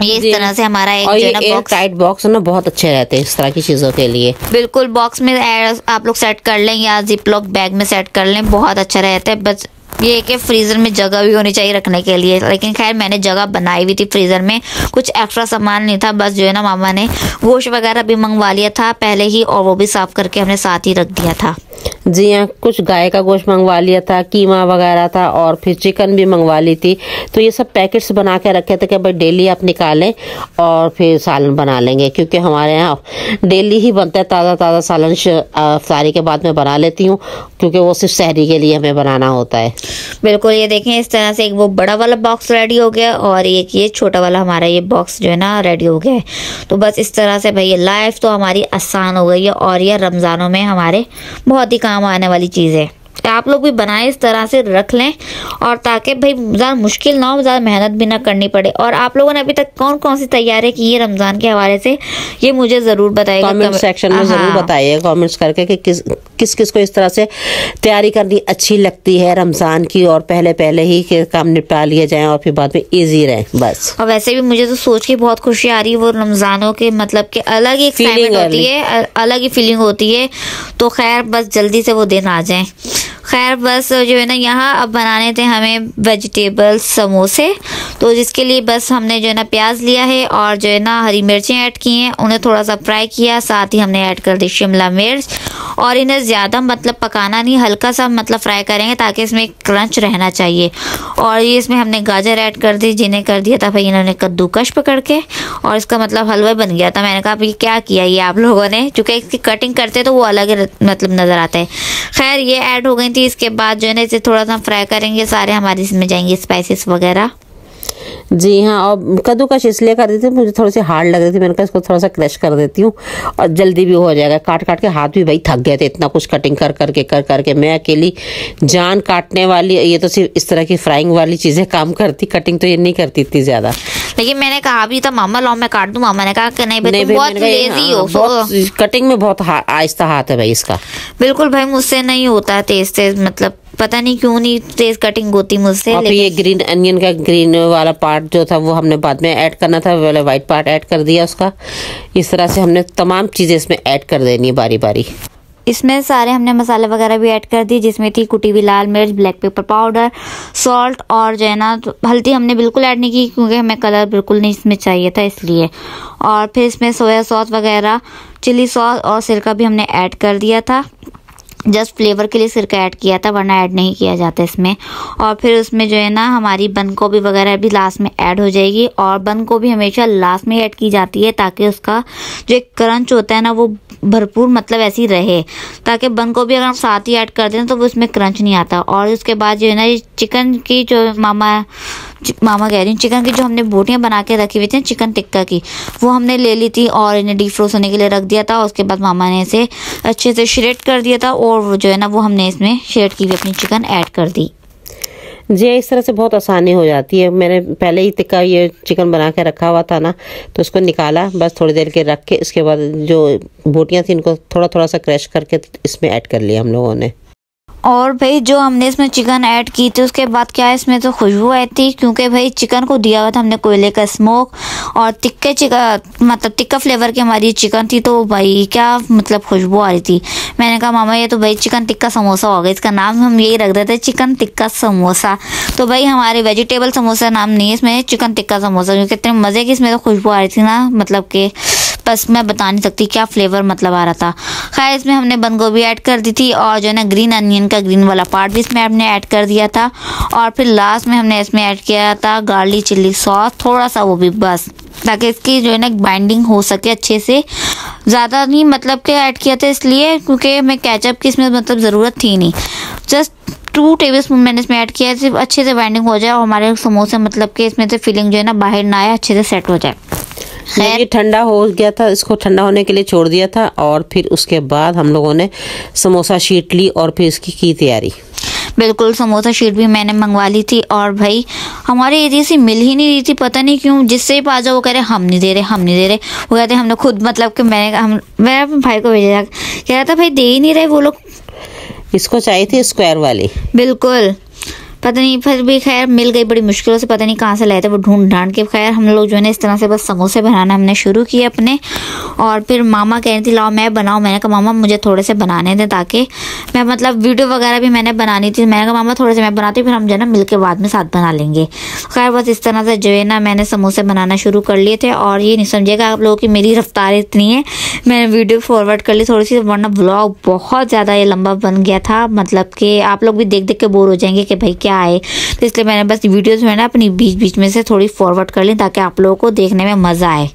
ये इस तरह से हमारा एक जो है ना बॉक्स, टाइट बॉक्स है ना, बहुत अच्छे रहते हैं इस तरह की चीज़ों के लिए। बिल्कुल बॉक्स में आप लोग सेट कर लें या जिपलॉक बैग में सेट कर लें, बहुत अच्छा रहता है। बस ये कि फ्रीज़र में जगह भी होनी चाहिए रखने के लिए, लेकिन खैर मैंने जगह बनाई हुई थी फ्रीज़र में, कुछ एक्स्ट्रा सामान नहीं था। बस जो है ना मामा ने गोश्त वगैरह भी मंगवा लिया था पहले ही, और वो भी साफ़ करके हमने साथ ही रख दिया था। जी हाँ, कुछ गाय का गोश्त मंगवा लिया था, कीमा वगैरह था, और फिर चिकन भी मंगवा ली थी। तो ये सब पैकेट्स बना के रखे थे कि भाई डेली आप निकालें और फिर सालन बना लेंगे, क्योंकि हमारे यहाँ डेली ही बनता है ताज़ा ताज़ा सालन। इफ्तारी के बाद मैं बना लेती हूँ, क्योंकि वो सिर्फ सहरी के लिए हमें बनाना होता है। बिल्कुल, ये देखें इस तरह से एक वो बड़ा वाला बॉक्स रेडी हो गया और एक ये छोटा वाला हमारा ये बॉक्स जो है ना रेडी हो गया है। तो बस इस तरह से भाई ये लाइफ तो हमारी आसान हो गई है, और ये रमज़ानों में हमारे बहुत ही काम आने वाली चीज़ है। आप लोग भी बनाएं, इस तरह से रख लें, और ताकि भाई ज़्यादा मुश्किल ना हो, ज़्यादा मेहनत भी ना करनी पड़े। और आप लोगों ने अभी तक कौन कौन सी तैयारी की है रमज़ान के हवाले से, ये मुझे ज़रूर बताइएगा कमेंट सेक्शन में। ज़रूर बताइए कमेंट्स करके कि किस को इस तरह से तैयारी करनी अच्छी लगती है रमज़ान की, और पहले ही के काम निपटा लिए जाएं और फिर बाद में ईजी रहे बस। और वैसे भी मुझे तो सोच के बहुत खुशी आ रही है, वो रमज़ानों के मतलब के अलग ही एक्साइटमेंट होती है, अलग ही फीलिंग होती है। तो खैर बस जल्दी से वो दिन आ जाए। खैर बस जो है ना यहाँ अब बनाने थे हमें वेजिटेबल समोसे, तो जिसके लिए बस हमने जो है ना प्याज लिया है और जो है ना हरी मिर्चें ऐड की हैं, उन्हें थोड़ा सा फ्राई किया, साथ ही हमने ऐड कर दी शिमला मिर्च। और इन्हें ज़्यादा मतलब पकाना नहीं, हल्का सा मतलब फ्राई करेंगे ताकि इसमें क्रंच रहना चाहिए। और ये इसमें हमने गाजर ऐड कर दी, जिन्हें कर दिया था भाई इन्होंने कद्दूकश पकड़ के, और इसका मतलब हलवा बन गया था। मैंने कहा भाई क्या किया ये आप लोगों ने, चूँकि इसकी कटिंग करते तो वो अलग मतलब नज़र आता है। खैर ये ऐड हो गई थी। इसके बाद जो है ना इसे थोड़ा सा फ्राई करेंगे, सारे हमारे इसमें जाएंगे स्पाइसेस वगैरह। जी हाँ, और कद्दूकश इसलिए कर देती हूँ, मुझे थोड़ी सी हार्ड लग रही थी, मैंने कहा इसको थोड़ा सा क्रश कर देती हूँ और जल्दी भी हो जाएगा। काट के हाथ भी भाई थक गए थे, इतना कुछ कटिंग कर करके मैं अकेली जान काटने वाली, ये तो सिर्फ इस तरह की फ्राइंग वाली चीज़ें काम करती, कटिंग तो ये नहीं करती इतनी ज़्यादा। लेकिन मैंने कहा भी था मामा लाओ मैं काट दूँ, मामा ने कहा कि नहीं भाई तुम बहुत लेजी हो, कटिंग में बहुत आहिस्ता हाथ है भाई इसका। बिल्कुल भाई मुझसे नहीं होता तेज, मतलब पता नहीं क्यों नहीं तेज कटिंग होती मुझसे। और ये ग्रीन अनियन का ग्रीन वाला पार्ट जो था वो हमने बाद में ऐड करना था, वाला वाइट पार्ट ऐड कर दिया उसका। इस तरह से हमने तमाम चीज़ें इसमें ऐड कर देनी है बारी बारी। इसमें सारे हमने मसाले वगैरह भी ऐड कर दिए, जिसमें थी कुटी हुई लाल मिर्च, ब्लैक पेपर पाउडर, सॉल्ट, और जो है ना हल्दी हमने बिल्कुल ऐड नहीं की क्योंकि हमें कलर बिल्कुल नहीं इसमें चाहिए था इसलिए। और फिर इसमें सोया सॉस वगैरह, चिली सॉस और सिरका भी हमने ऐड कर दिया था, जस्ट फ्लेवर के लिए सिरका ऐड किया था, वरना ऐड नहीं किया जाता इसमें। और फिर उसमें जो है ना हमारी बंद गोभी वगैरह भी लास्ट में ऐड हो जाएगी, और बंद गोभी हमेशा लास्ट में ऐड की जाती है ताकि उसका जो एक क्रंच होता है ना वो भरपूर मतलब ऐसी रहे, ताकि बंद गोभी अगर हम साथ ही ऐड कर दें तो वो उसमें क्रंच नहीं आता। और उसके बाद जो है ना ये चिकन की जो मामा कह रही हूँ, चिकन की जो हमने बोटियाँ बना के रखी हुई थी चिकन टिक्का की, वो हमने ले ली थी और इन्हें डीप फ्रोज होने के लिए रख दिया था। उसके बाद मामा ने इसे अच्छे से श्रेड कर दिया था, और वो जो है ना वो हमने इसमें श्रेड की भी अपनी चिकन ऐड कर दी। जी इस तरह से बहुत आसानी हो जाती है। मैंने पहले ही टिक्का ये चिकन बना के रखा हुआ था ना, तो उसको निकाला, बस थोड़ी देर के रख के इसके बाद जो बोटियाँ थी इनको थोड़ा थोड़ा सा क्रश करके इसमें ऐड कर लिया हम लोगों ने। और भाई जो हमने इसमें चिकन ऐड की थी उसके बाद क्या है इसमें तो खुशबू आई थी, क्योंकि भाई चिकन को दिया हुआ था हमने कोयले का स्मोक, और टिक्का फ्लेवर की हमारी चिकन थी, तो भाई क्या मतलब खुशबू आ रही थी। मैंने कहा मामा ये तो भाई चिकन टिक्का समोसा हो गया, इसका नाम हम यही रख देते चिकन टिक्का समोसा। तो भाई हमारे वेजिटेबल समोसा नाम नहीं है इसमें, चिकन टिक्का समोसा, क्योंकि इतने मज़े की इसमें तो खुशबू आ रही थी ना, मतलब कि बस मैं बता नहीं सकती क्या फ्लेवर मतलब आ रहा था। खैर इसमें हमने बंद गोभी ऐड कर दी थी, और जो है ना ग्रीन अनियन का ग्रीन वाला पार्ट भी इसमें हमने ऐड कर दिया था, और फिर लास्ट में हमने इसमें ऐड किया था गार्लिक चिल्ली सॉस थोड़ा सा, वो भी बस ताकि इसकी जो है ना बाइंडिंग हो सके अच्छे से। ज़्यादा नहीं मतलब कि ऐड किया था इसलिए क्योंकि मैं केचप की इसमें मतलब ज़रूरत थी नहीं। जस्ट 2 टेबलस्पून मैंने इसमें ऐड किया है, सिर्फ अच्छे से बाइंडिंग हो जाए और हमारे समोसे मतलब कि इसमें से फिलिंग जो है ना बाहर ना आए, अच्छे से सेट हो जाए। ये ठंडा हो गया था, इसको ठंडा होने के लिए छोड़ दिया था और फिर उसके बाद हम लोगों ने समोसा शीट ली और फिर इसकी की तैयारी। बिल्कुल, समोसा शीट भी मैंने मंगवा ली थी और भाई हमारे एरिया से मिल ही नहीं रही थी, पता नहीं क्यों। जिससे भी आ जाओ वो कह रहे हम नहीं दे रहे, हम नहीं दे रहे। वो कहते हमने खुद मतलब कि मैंने अपने भाई को भेजा, कह रहा था भाई दे ही नहीं रहे वो लोग, इसको चाहिए थी स्क्वायर वाली। बिल्कुल, पता नहीं, फिर भी खैर मिल गई बड़ी मुश्किलों से, पता नहीं कहाँ से लाए थे वो ढूंढ ढांड के। खैर हम लोग जो है ना इस तरह से बस समोसे बनाना हमने शुरू किए अपने। और फिर मामा कह रही थी लाओ मैं बनाऊँ, मैंने कहा मामा मुझे थोड़े से बनाने दें ताकि मैं मतलब वीडियो वगैरह भी मैंने बनानी थी। मैंने कहा मामा थोड़े से मैं बनाती हूँ, फिर हम जो है ना मिल के बाद में साथ बना लेंगे। खैर बस इस तरह से जो है ना मैंने समोसे बनाना शुरू कर लिए थे। और ये नहीं समझिएगा आप लोगों की मेरी रफ्तार इतनी है, मैंने वीडियो फॉरवर्ड कर ली थोड़ी सी, वरना ब्लॉग बहुत ज़्यादा ये लंबा बन गया था। मतलब कि आप लोग भी देख देख के बोर हो जाएंगे कि भाई क्या है, तो इसलिए मैंने बस वीडियोस में ना अपनी बीच बीच में से थोड़ी फॉरवर्ड कर ली ताकि आप लोगों को देखने में मज़ा आए।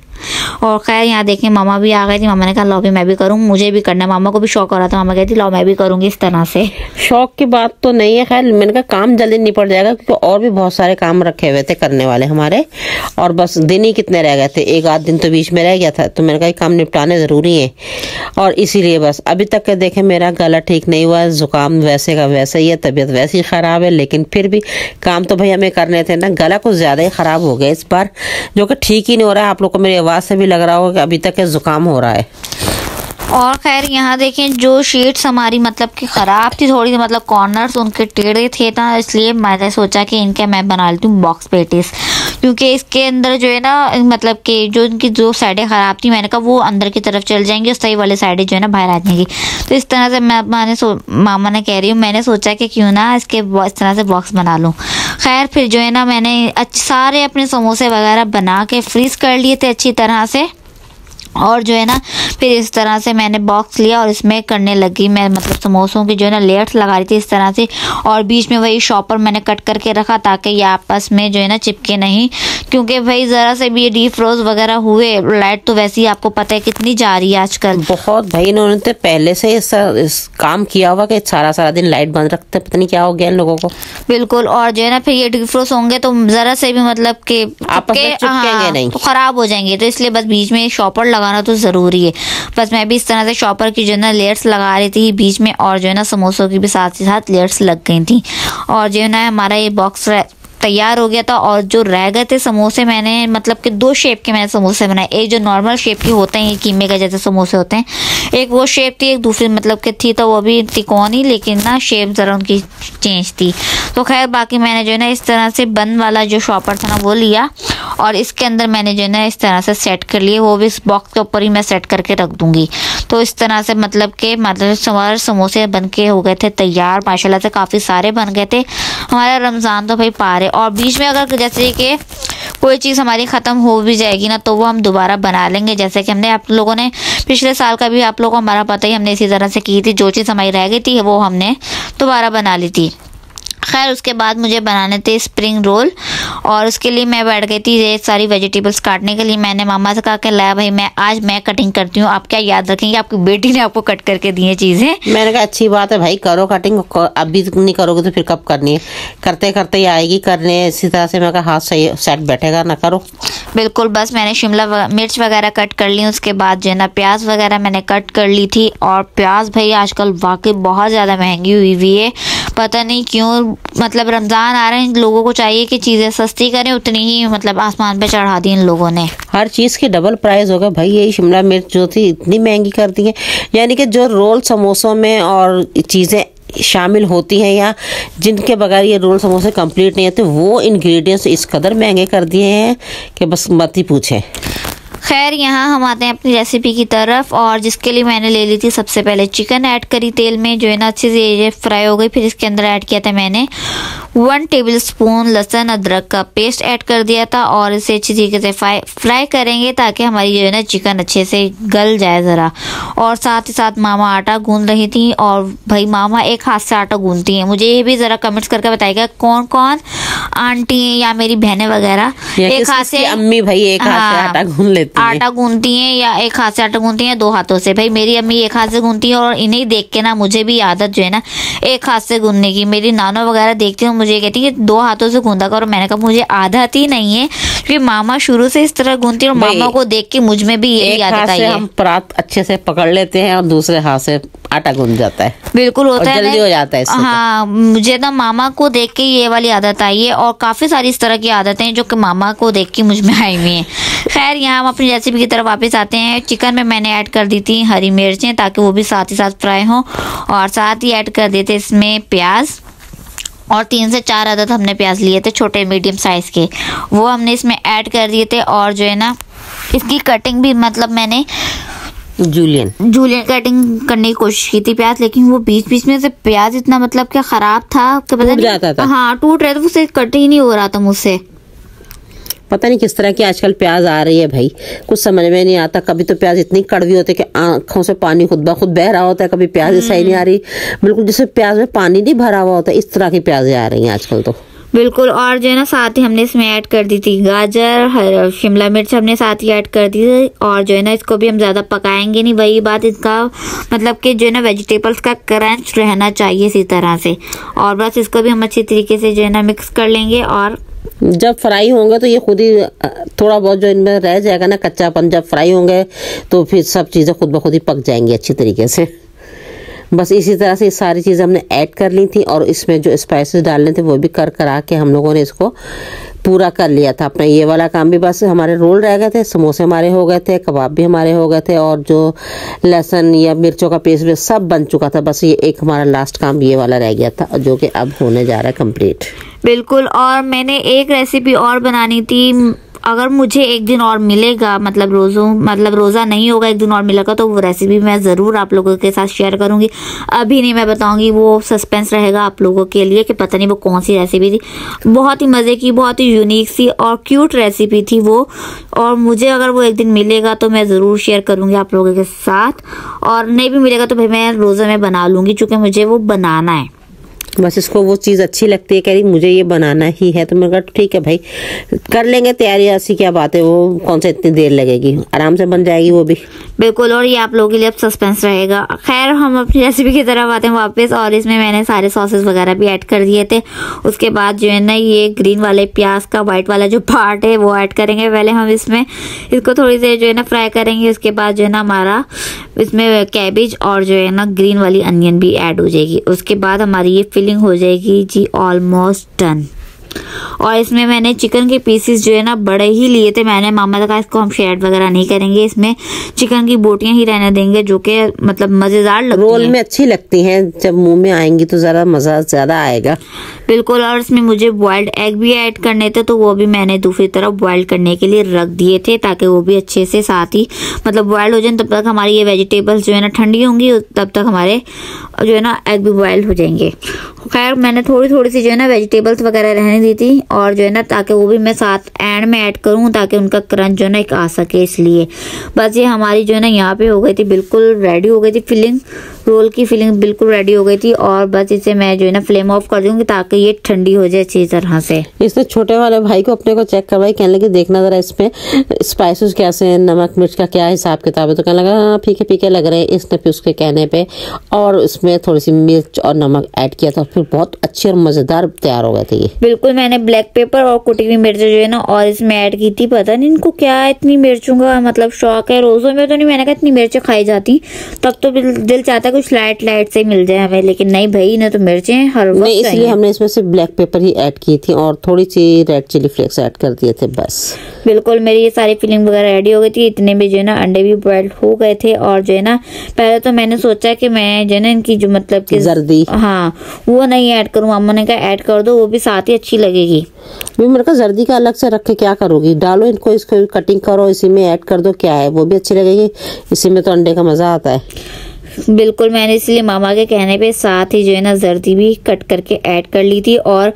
और खैर यहाँ देखें मामा भी आ गए थे, मामा ने कहा लो भी मैं भी करूँ, मुझे भी करना है। मामा को भी शौक हो रहा था, मामा कहती लो मैं भी करूँगी। इस तरह से शौक की बात तो नहीं है, खैर मैंने कहा काम जल्दी निपट जाएगा क्योंकि और भी बहुत सारे काम रखे हुए थे करने वाले हमारे, और बस दिन ही कितने रह गए थे, 1 आध दिन तो बीच में रह गया था। तो मैंने कहा काम निपटाने ज़रूरी है और इसीलिए बस अभी तक के देखें मेरा गला ठीक नहीं हुआ, ज़ुकाम वैसे का वैसे ही है, तबीयत वैसे ही ख़राब है, लेकिन फिर भी काम तो भाई हमें करने थे ना। गला कुछ ज़्यादा ही ख़राब हो गया इस बार, जो कि ठीक ही नहीं हो रहा है। आप लोग को मेरी आवाज़ से भी लग रहा होगा कि अभी तक जुकाम हो रहा है। और खैर यहाँ देखें जो शीट्स हमारी मतलब कि ख़राब थी थोड़ी, मतलब कॉर्नर्स उनके टेढ़े थे ना, इसलिए मैंने सोचा कि इनके मैं बना लेती हूँ बॉक्स पेटीज, क्योंकि इसके अंदर जो है ना मतलब कि जो इनकी जो साइडें ख़राब थी मैंने कहा वो अंदर की तरफ चल जाएंगी और सही वाली साइडें जो है ना बाहर आ जाएंगी। तो इस तरह से मामा ने कह रही हूँ, मैंने सोचा कि क्यों ना इसके इस तरह से बॉक्स बना लूँ। खैर फिर जो है ना मैंने सारे अपने समोसे वगैरह बना के फ्रीज़ कर लिए थे अच्छी तरह से, और जो है ना फिर इस तरह से मैंने बॉक्स लिया और इसमें करने लगी मैं, मतलब समोसों की जो है ना लेयर्स लगा रही थी इस तरह से, और बीच में वही शॉपर मैंने कट करके रखा ताकि ये आपस में जो है ना चिपके नहीं, क्योंकि भाई ज़रा से भी ये डीप फ्रोज वगैरह हुए, लाइट तो वैसे ही आपको पता है कितनी जा रही है आजकल बहुत। भाई इन्होंने तो पहले से इस काम किया हुआ कि सारा दिन लाइट बंद रखते, पता नहीं क्या हो गया इन लोगों को। बिल्कुल, और जो है ना फिर ये डीप फ्रोज होंगे तो ज़रा से भी मतलब कि चिपकेंगे नहीं, तो ख़राब हो जाएंगे, तो इसलिए बस बीच में शॉपर लगाना तो ज़रूरी है। बस मैं भी इस तरह से शॉपर की जो है ना लेयर्स लगा रही थी बीच में, और जो है ना समोसों की भी साथ ही साथ लेयर्स लग गई थी, और जो है ना हमारा ये बॉक्स तैयार हो गया था। और जो रह गए थे समोसे मैंने मतलब कि 2 शेप के मैंने समोसे बनाए, एक जो नॉर्मल शेप के होते हैं कीमे के जैसे समोसे होते हैं, एक वो शेप थी, एक दूसरी मतलब कि थी तो वो भी तिकोनी, लेकिन ना शेप ज़रा उनकी चेंज थी। तो खैर बाकी मैंने जो है ना इस तरह से बंद वाला जो शॉपर था ना वो लिया, और इसके अंदर मैंने जो है ना इस तरह से सेट कर लिए, वो भी इस बॉक्स के ऊपर ही मैं सेट करके रख दूंगी। तो इस तरह से मतलब कि हमारे समोसे बन के हो गए थे तैयार, माशाल्लाह से काफ़ी सारे बन गए थे। हमारा रमज़ान तो भाई पार है, और बीच में अगर जैसे कि कोई चीज़ हमारी ख़त्म हो भी जाएगी ना तो वो हम दोबारा बना लेंगे, जैसे कि हमने आप लोगों ने पिछले साल का भी आप लोगों को हमारा पता ही, हमने इसी तरह से की थी, जो चीज़ हमारी रह गई थी वो हमने दोबारा बना ली थी। खैर उसके बाद मुझे बनाने थे स्प्रिंग रोल, और उसके लिए मैं बैठ गई थी ये सारी वेजिटेबल्स काटने के लिए। मैंने मामा से कहा कि लाया भाई आज मैं कटिंग करती हूँ, आप क्या याद रखेंगे, आपकी बेटी ने आपको कट करके दी है चीज़ें। मैंने कहा अच्छी बात है भाई, करो कटिंग, अभी नहीं करोगे तो फिर कब करनी है, करते करते ही आएगी करने। इसी तरह से मैं कहा हाथ सही सेट बैठेगा ना करो। बिल्कुल, बस मैंने शिमला मिर्च वगैरह कट कर ली, उसके बाद जो है ना प्याज वगैरह मैंने कट कर ली थी। और प्याज भाई आजकल वाकई बहुत ज़्यादा महंगी हुई है, पता नहीं क्यों, मतलब रमज़ान आ रहे हैं, लोगों को चाहिए कि चीज़ें सस्ती करें, उतनी ही मतलब आसमान पे चढ़ा दी इन लोगों ने। हर चीज़ की डबल प्राइस होगा भाई, यही शिमला मिर्च जो थी इतनी महंगी कर दी है। यानी कि जो रोल समोसों में और चीज़ें शामिल होती हैं या जिनके बगैर ये रोल समोसे कंप्लीट नहीं होते, वो इंग्रेडिएंट्स इस कदर महंगे कर दिए हैं कि बस मत ही पूछें। खैर यहाँ हम आते हैं अपनी रेसिपी की तरफ, और जिसके लिए मैंने ले ली थी सबसे पहले चिकन ऐड करी तेल में, जो है ना अच्छे से ये फ्राई हो गई। फिर इसके अंदर ऐड किया था मैंने 1 टेबलस्पून लहसुन अदरक का पेस्ट ऐड कर दिया था, और इसे अच्छी तरीके से फ्राई करेंगे ताकि हमारी जो है ना चिकन अच्छे से गल जाए ज़रा। और साथ ही साथ मामा आटा गूंद रही थी, और भाई मामा एक हाथ से आटा गूंदती हैं। मुझे ये भी ज़रा कमेंट्स करके बताइएगा कौन कौन आंटी या मेरी बहनें वगैरह एक हाथ से, अम्मी भाई एक हाथ से आटा गूंद लेती गूंथती हैं। आटा गूंथती हैं या एक हाथ से आटा गूंथती हैं, 2 हाथों से। भाई मेरी अम्मी एक हाथ से गूंथती है और इन्हें देख के ना मुझे भी आदत जो है ना एक हाथ से गूंथने की। मेरी नानो वगैरह देखती हूँ, मुझे कहती है 2 हाथों से गूंथा करो। मैंने कहा मुझे आदत ही नहीं है, क्योंकि मामा शुरू से इस तरह गूंथती है और मामा को देख के मुझ में भी यही आदत आई है। हम परात अच्छे से पकड़ लेते हैं और दूसरे हाथ से आटा गूंथ जाता है। बिल्कुल होता है, जल्दी हो जाता है इससे। हाँ, मुझे ना मामा को देख के ये वाली आदत आई है और काफी सारी इस तरह की आदतें हैं जो कि मामा को देख के मुझ में आई हुई हैं। खैर यहाँ हम अपनी रेसिपी की तरफ वापस आते हैं। चिकन में मैंने ऐड कर दी थी हरी मिर्चें ताकि वो भी साथ ही साथ फ्राई हो, और साथ ही ऐड कर देते इसमें प्याज, और 3 से 4 अदद हमने प्याज लिए थे छोटे मीडियम साइज के, वो हमने इसमें ऐड कर दिए थे। और जो है ना इसकी कटिंग भी मतलब मैंने जूलियन कटिंग करने की कोशिश की थी प्याज, लेकिन वो बीच बीच में से प्याज इतना मतलब क्या खराब था कि पता नहीं जाता था। हाँ टूट रहे थे, उसे कट ही नहीं हो रहा था मुझसे। पता नहीं किस तरह की आजकल प्याज आ रही है भाई, कुछ समझ में नहीं आता। कभी तो प्याज इतनी कड़वी होती है कि आंखों से पानी खुद ब खुद बह रहा होता है, कभी प्याज सही नहीं आ रही, बिल्कुल जैसे प्याज में पानी नहीं भरा हुआ होता, इस तरह की प्याजें आ रही हैं आजकल तो। बिल्कुल। और जो है ना साथ ही हमने इसमें ऐड कर दी थी गाजर, शिमला मिर्च हमने साथ ही ऐड कर दी थी। और जो है ना इसको भी हम ज़्यादा पकाएंगे नहीं, वही बात, इसका मतलब कि जो है ना वेजिटेबल्स का क्रंच रहना चाहिए इसी तरह से। और बस इसको भी हम अच्छी तरीके से जो है ना मिक्स कर लेंगे, और जब फ्राई होंगे तो ये खुद ही थोड़ा बहुत जो इनमें रह जाएगा ना कच्चापन, जब फ्राई होंगे तो फिर सब चीज़ें खुद ब खुद ही पक जाएंगी अच्छी तरीके से। बस इसी तरह से सारी चीज़ें हमने ऐड कर ली थी, और इसमें जो स्पाइसेस डालने थे वो भी करा के हम लोगों ने इसको पूरा कर लिया था अपना ये वाला काम भी। बस हमारे रोल रह गए थे, समोसे हमारे हो गए थे, कबाब भी हमारे हो गए थे, और जो लहसुन या मिर्चों का पेस्ट भी सब बन चुका था। बस ये एक हमारा लास्ट काम ये वाला रह गया था, जो कि अब होने जा रहा है कंप्लीट। बिल्कुल। और मैंने एक रेसिपी और बनानी थी, अगर मुझे एक दिन और मिलेगा, मतलब रोज़ा नहीं होगा, एक दिन और मिलेगा, तो वो रेसिपी मैं ज़रूर आप लोगों के साथ शेयर करूंगी। अभी नहीं मैं बताऊंगी, वो सस्पेंस रहेगा आप लोगों के लिए कि पता नहीं वो कौन सी रेसिपी थी। बहुत ही मज़े की, बहुत ही यूनिक सी और क्यूट रेसिपी थी वो, और मुझे अगर वो एक दिन मिलेगा तो मैं ज़रूर शेयर करूँगी आप लोगों के साथ, और नहीं भी मिलेगा तो भाई मैं रोज़ा में बना लूँगी, चूँकि मुझे वो बनाना है। बस इसको वो चीज़ अच्छी लगती है, कह रही मुझे ये बनाना ही है, तो मैं कहा ठीक है भाई कर लेंगे तैयारी, ऐसी क्या बात है, वो कौन सा इतनी देर लगेगी, आराम से बन जाएगी वो भी। बिल्कुल। और ये आप लोगों के लिए अब सस्पेंस रहेगा। खैर हम अपनी रेसिपी की तरफ आते हैं वापस, और इसमें मैंने सारे सॉसेस वगैरह भी ऐड कर दिए थे। उसके बाद जो है ना ये ग्रीन वाले प्याज का वाइट वाला जो पार्ट है वो ऐड करेंगे। पहले हम इसमें इसको थोड़ी देर जो है ना फ्राई करेंगे, उसके बाद जो है ना हमारा इसमें कैबेज और जो है ना ग्रीन वाली अनियन भी ऐड हो जाएगी। उसके बाद हमारी ये फिलिंग हो जाएगी जी ऑलमोस्ट डन। और इसमें मैंने चिकन के पीसेस जो है ना बड़े ही लिए थे। मैंने मामा ने कहा इसको हम शेयर वगैरह नहीं करेंगे, इसमें चिकन की बोटियां ही रहने देंगे, जो कि मतलब मजेदार लगती रोल में अच्छी लगती हैं, जब मुंह में आएंगी तो जरा मजा ज्यादा आएगा। बिल्कुल। और इसमें मुझे बॉइल्ड एग भी ऐड करने थे, तो वो भी मैंने दूसरी तरफ बॉइल्ड करने के लिए रख दिए थे, ताकि वो भी अच्छे से साथ ही मतलब बॉइल्ड हो जाए। तब तक हमारी ये वेजिटेबल्स जो है ना ठंडी होंगी, तब तक हमारे जो है ना एग भी बॉइल्ड हो जाएंगे। खैर मैंने थोड़ी सी जो है ना वेजिटेबल्स वगैरह रहने दी थी, और जो है ना ताकि वो भी मैं साथ एंड में ऐड करूँ, ताकि उनका क्रंच जो है ना एक आ सके, इसलिए। बस ये हमारी जो है ना यहाँ पे हो गई थी, बिल्कुल रेडी हो गई थी फिलिंग, रोल की फिलिंग बिल्कुल रेडी हो गई थी। और बस इसे मैं जो है ना फ्लेम ऑफ कर दूंगी ताकि ये ठंडी हो जाए अच्छी तरह से। इसने छोटे वाले भाई को अपने को चेक करवाई, कहने लगे देखना जरा इसमें स्पाइसेस कैसे हैं, नमक मिर्च का क्या हिसाब किताब है, तो कहने लगा हाँ फीके फीके लग रहे हैं। इसने फिर उसके कहने पे और इसमें थोड़ी सी मिर्च और नमक ऐड किया था, फिर बहुत अच्छी और मजेदार तैयार हो गए थे ये। बिल्कुल। मैंने ब्लैक पेपर और कुटी हुई मिर्च जो है ना और इसमें ऐड की थी। पता नहीं इनको क्या इतनी मिर्चों का मतलब शौक है, रोजों में तो नहीं मैंने कहा इतनी मिर्चें खाई जाती, तब तो दिल चाहता है कुछ लाइट लाइट से मिल जाए हमें, लेकिन नहीं भाई इन्हें तो मिर्चें हर वक्त नहीं, इसलिए हमने इसमें से ब्लैक पेपर ही ऐड की थी और थोड़ी सी रेड चिली फ्लेक्स ऐड कर दिए थे बस। बिल्कुल। मेरी ये सारी फिलिंग वगैरह रेडी हो गई थी, इतने में जो है ना अंडे भी बॉइल्ड हो गए थे। और जो है ना पहले तो मैंने सोचा कि मैं जो है ना इनकी जो मतलब कि जर्दी हाँ वो नहीं ऐड करूँ, अम्मा ने कहा ऐड कर दो, वो भी साथ ही अच्छी लगेगी। मेरे को जर्दी का अलग से रख के क्या करोगी, डालो इनको, इसको कटिंग करो, इसी में ऐड कर दो, क्या है वो भी अच्छी लगेगी, इसी में तो अंडे का मजा आता है। बिल्कुल। मैंने इसलिए मामा के कहने पे साथ ही जो है ना जर्दी भी कट करके ऐड कर ली थी, और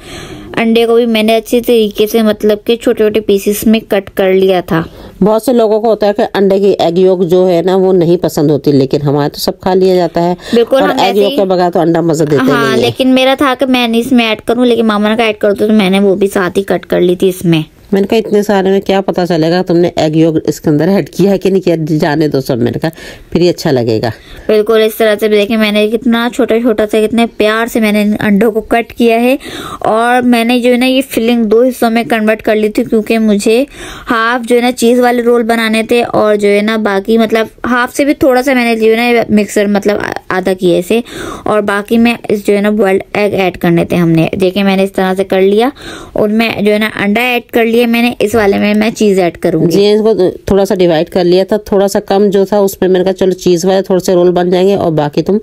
अंडे को भी मैंने अच्छे तरीके से मतलब के छोटे छोटे पीसेस में कट कर लिया था। बहुत से लोगों को होता है कि अंडे की एग योक जो है ना वो नहीं पसंद होती, लेकिन हमारे तो सब खा लिया जाता है। बिल्कुल। और एग योक के बगैर तो अंडा मजा देता हाँ, नहीं है। लेकिन मेरा था कि मैं इसमें ऐड करूं, लेकिन मामा ने कहा ऐड कर दो, तो मैंने वो भी साथ ही कट कर ली थी इसमें। मैंने कहा इतने सारे में क्या पता चलेगा तुमने एग योग इसके अंदर ऐड किया है कि नहीं किया, जाने दो सब। मैंने कहा फिर ही अच्छा लगेगा। बिल्कुल इस तरह से देखिए मैंने कितना छोटा छोटा सा कितने प्यार से मैंने अंडों को कट किया है। और मैंने जो है ना ये फिलिंग 2 हिस्सों में कन्वर्ट कर ली थी, क्योंकि मुझे हाफ जो है ना चीज़ वाले रोल बनाने थे और जो है ना बाकी मतलब हाफ से भी थोड़ा सा मैंने जो है ना मिक्सर मतलब आधा किया इसे, और बाकी में इस जो है ना बॉइल्ड एग ऐड करने थे हमने। देखिए मैंने इस तरह से कर लिया और मैं जो है ना अंडा ऐड कर लिया मैंने। इस वाले में मैं चीज़ ऐड करूँगी जी। इसको थोड़ा सा डिवाइड कर लिया था, थोड़ा सा कम जो था उसमें मैंने कहा चलो चीज़ वाले थोड़े से रोल बन जाएंगे और बाकी तुम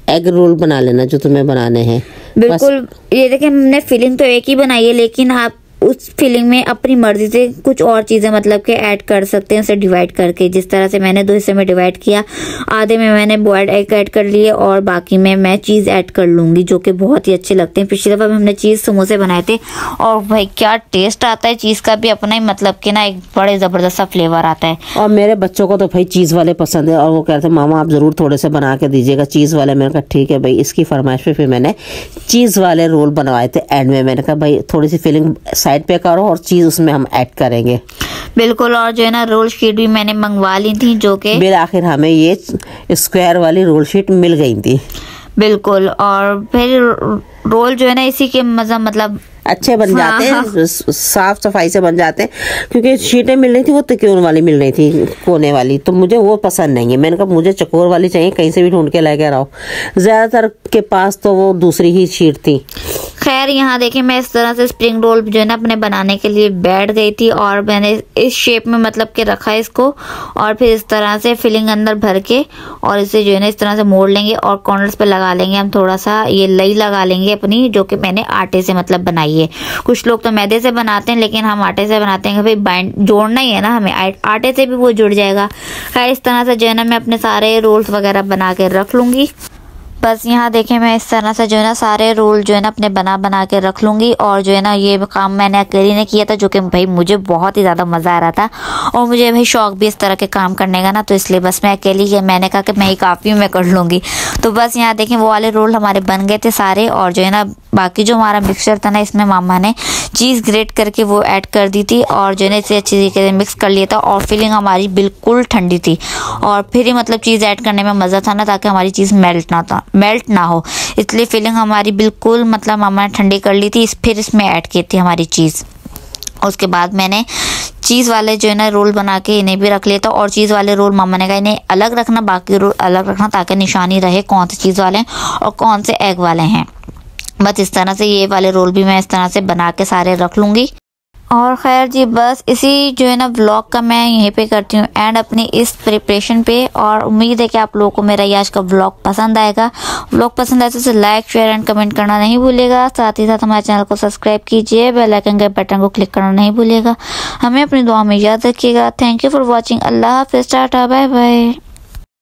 एग रोल बना लेना जो तुम्हें बनाने हैं। बिल्कुल ये देखिए हमने फिलिंग तो एक ही बनाई है, लेकिन आप उस फिलिंग में अपनी मर्जी से कुछ और चीज़ें मतलब के ऐड कर सकते हैं उसे डिवाइड करके। जिस तरह से मैंने 2 हिस्से में डिवाइड किया, आधे में मैंने बॉइल्ड एग ऐड कर लिए और बाकी में मैं चीज़ ऐड कर लूँगी, जो कि बहुत ही अच्छे लगते हैं। पिछली दफ़ा हमने चीज़ समोसे बनाए थे और भाई क्या टेस्ट आता है, चीज़ का भी अपना ही मतलब कि ना एक बड़े ज़बरदस्त सा फ्लेवर आता है। और मेरे बच्चों को तो भाई चीज़ वाले पसंद है और वो कहते हैं मामा आप ज़रूर थोड़े से बना के दीजिएगा चीज़ वाले। मैंने कहा ठीक है भाई। इसकी फरमाइश पे फिर मैंने चीज़ वाले रोल बनवाए थे एंड में। मैंने कहा भाई थोड़ी सी फिलिंग साइड पे करो और चीज़ उसमें हम ऐड करेंगे। बिल्कुल। और जो है ना रोल शीट भी मैंने मंगवा ली थी, जो कि फिर आखिर हमें ये स्क्वायर वाली रोल शीट मिल गई थी। बिल्कुल। और फिर रोल जो है ना इसी के मज़ा मतलब अच्छे बन जाते हैं, साफ सफाई से बन जाते हैं। क्योंकि शीटें मिल रही थी वो त्रिकोण वाली मिल रही थी, कोने वाली, तो मुझे वो पसंद नहीं है। मैंने कहा मुझे चकोर वाली चाहिए, कहीं से भी ढूंढ के लेके आओ। ज़्यादातर के पास तो वो दूसरी ही शीट थी। खैर यहाँ देखिए मैं इस तरह से स्प्रिंग रोल जो है ना अपने बनाने के लिए बैठ गई थी और मैंने इस शेप में मतलब के रखा है इसको, और फिर इस तरह से फिलिंग अंदर भर के और इसे जो है ना इस तरह से मोड़ लेंगे और कॉर्नर्स पे लगा लेंगे हम थोड़ा सा ये लई लगा लेंगे अपनी, जो कि मैंने आटे से मतलब बनाई है। कुछ लोग तो मैदे से बनाते हैं, लेकिन हम आटे से बनाते हैं। भाई बाइंड जोड़ना ही है ना हमें, आटे से भी वो जुड़ जाएगा। खैर इस तरह से जो है ना मैं अपने सारे रोल्स वगैरह बना के रख लूँगी। बस यहाँ देखें मैं इस तरह से जो है ना सारे रोल जो है ना अपने बना के रख लूँगी। और जो है ना ये काम मैंने अकेली ने किया था, जो कि भाई मुझे बहुत ही ज़्यादा मज़ा आ रहा था और मुझे भाई शौक भी इस तरह के काम करने का ना, तो इसलिए बस मैं अकेली मैंने कहा कि मैं ही काफ़ी मैं कर लूँगी। तो बस यहाँ देखें वो वाले रोल हमारे बन गए थे सारे। और जो है ना बाकी जो हमारा मिक्सचर था ना, इसमें मामा ने चीज़ ग्रेट करके वो ऐड कर दी थी और जो है ना इसे अच्छी तरीके से मिक्स कर लिया था। और फिलिंग हमारी बिल्कुल ठंडी थी और फिर ही मतलब चीज़ ऐड करने में मज़ा था ना, ताकि हमारी चीज़ मेल्ट ना हो, इसलिए फिलिंग हमारी बिल्कुल मतलब मामा ने ठंडी कर ली थी। फिर इसमें ऐड की थी हमारी चीज़। उसके बाद मैंने चीज़ वाले जो है ना रोल बना के इन्हें भी रख लिया था। और चीज़ वाले रोल मामा ने कहा इन्हें अलग रखना, बाकी रोल अलग रखना, ताकि निशानी रहे कौन से चीज़ वाले हैं और कौन से एग वाले हैं। बस इस तरह से ये वाले रोल भी मैं इस तरह से बना के सारे रख लूँगी। और खैर जी बस इसी जो है ना व्लॉग का मैं यहीं पे करती हूँ एंड अपनी इस प्रिपरेशन पे। और उम्मीद है कि आप लोगों को मेरा ये आज का व्लॉग पसंद आएगा। व्लॉग पसंद आए तो इसे लाइक शेयर एंड कमेंट करना नहीं भूलिएगा। साथ ही साथ हमारे चैनल को सब्सक्राइब कीजिए, बेल आइकन के बटन को क्लिक करना नहीं भूलिएगा। हमें अपनी दुआ में याद रखिएगा। Thank you for watching. अल्लाह हाफिज़, टाटा, बाय बाय।